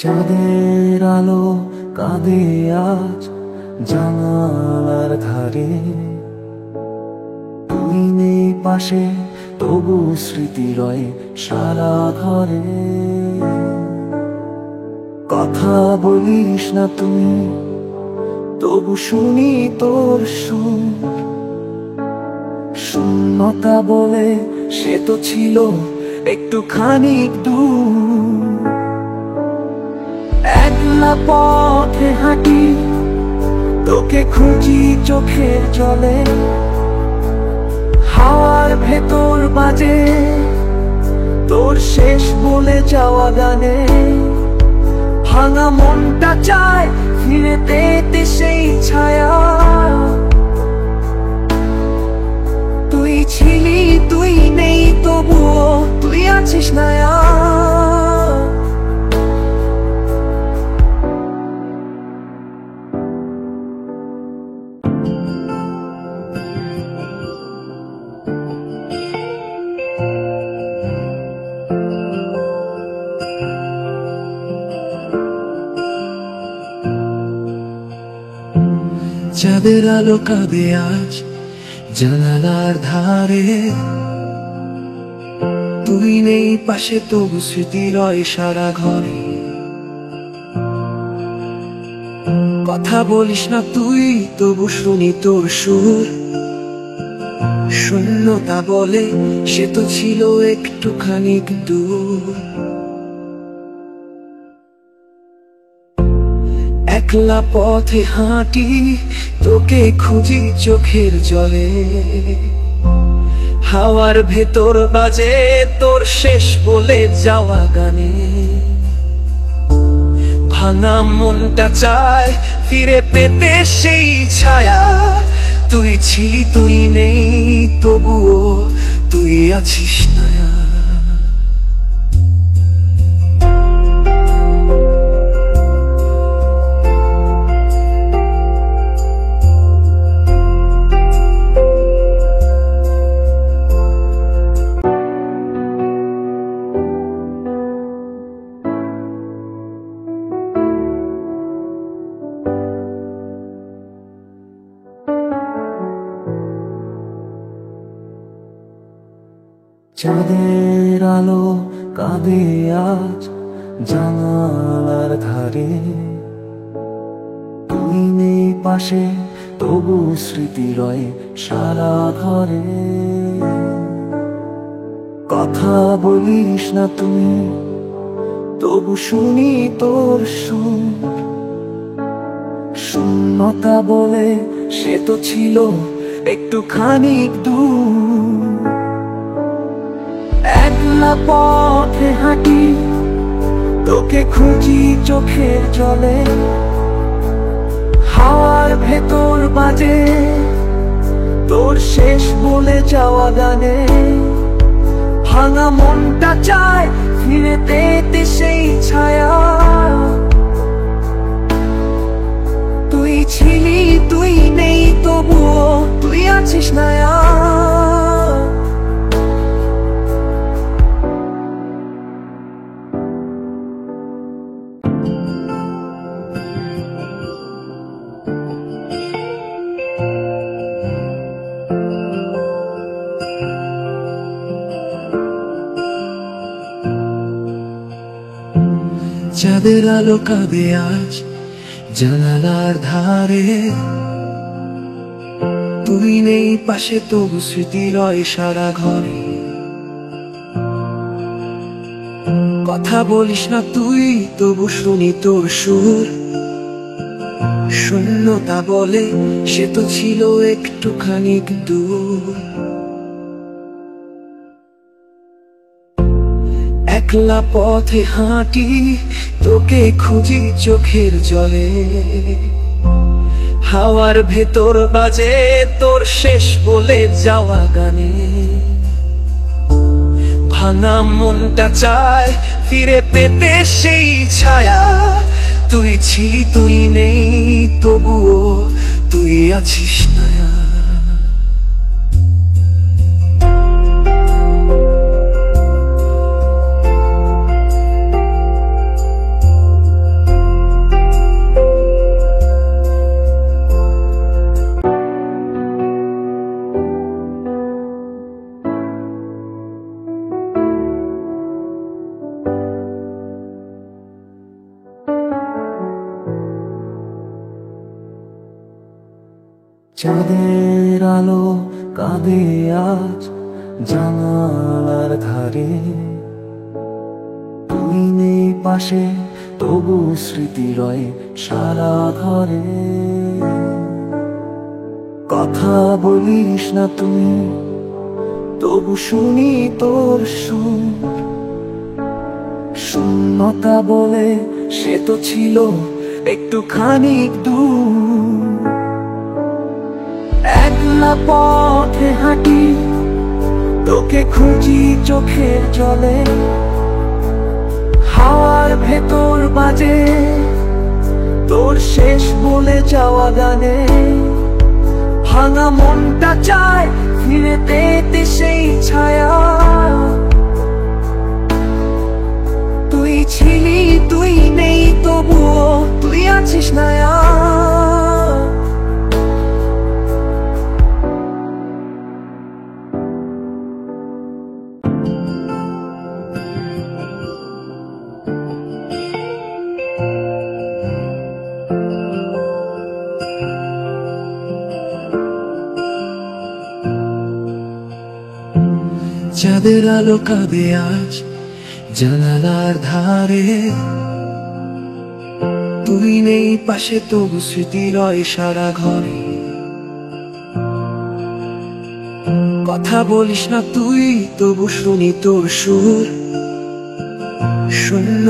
চাঁদের আলো কাঁদে আজ জানালার ধারে, তুই নেই পাশে তবু স্মৃতি রয়ে সারা ঘরে। কথা বলিস না তুই তবু শুনি তোর সুর, শূন্যতা বলে সে তো ছিল একটুখানি দূর। একলা পথে হাঁটি তোকে খুঁজি চোখের জলে, হাওয়ার ভেতর বাজে তোর শেষ বলে যাওয়া গানে। ভাঙা মনটা চায় ফিরে পেতে সেই ছায়া, তুই ছিলি তুই নেই তবুও তুই আছিস না। চাঁদের আলো কাঁদে আজ জানালার ধারে, তুই নেই পাশে তবু স্মৃতি রয় সারা ঘরে। কথা বলিস না তুই তবু শুনি তোর সুর, শূন্যতা বলে সে তো ছিল একটুখানি দূর। একলা পথে হাঁটি তোকে খুঁজি চোখের জলে, হাওয়ার ভেতর বাজে তোর শেষ বলে যাওয়া গানে। ভাঙা মনটা চায় ফিরে পেতে সেই ছায়া, তুই ছিলি তুই নেই তবুও তুই আছিস না। চাঁদের আলো কাঁদে আজ জানালার ধারে, তুই নেই পাশে তবু স্মৃতি রয়ে সারা ঘরে। কথা বলিস না তুই তবু শুনি তোর সুর, শূন্যতা বলে সে তো ছিল একটুখানি দূর। একলা পথে হাঁটি তোকে খুঁজি চোখের জলে, হাওয়ার ভেতর বাজে তোর শেষ বলে যাওয়া গানে। ভাঙা মনটা চায় ফিরে পেতে সেই ছায়া, তুই ছিলি তুই নেই তবুও তুই আছিস না। চাঁদের আলো কাঁদে আজ জানালার ধারে, তুই নেই পাশে তবু স্মৃতি রয় সারা ঘরে। কথা বলিস না তুই তবু শুনি তোর সুর, শূন্যতা বলে সে তো ছিল একটুখানি দূর। একলা পথে হাঁটি তোকে খুঁজি চোখের জলে, হাওয়ার ভেতর বাজে তোর শেষ বলে যাওয়া গানে। ভাঙা মনটা চায় ফিরে পেতে সেই ছায়া, তুই ছিলি তুই নেই তবুও তুই আছিস না। চাঁদের আলো কাঁদে আজ জানালার ধারে, তুই নেই পাশে তবু স্মৃতি রয়ে সারা ঘরে। কথা বলিস না তুই তবু শুনি তোর সুর, শূন্যতা বলে সে তো ছিল একটুখানি দূর। একলা পথে হাঁটি তোকে খুঁজি চোখের জলে, হাওয়ার ভেতর বাজে তোর শেষ বলে যাওয়া গানে। ভাঙা মনটা চায় ফিরে পেতে সেই ছায়া, তুই ছিলি তুই নেই তবুও তুই আছিস না আর। চাঁদের আলো কাঁদে আজ জানালার ধারে, তুই নেই পাশে তবু স্মৃতি রয় সারা ঘরে। কথা বলিস না তুই তবু শুনি তোর সুর, শূন্য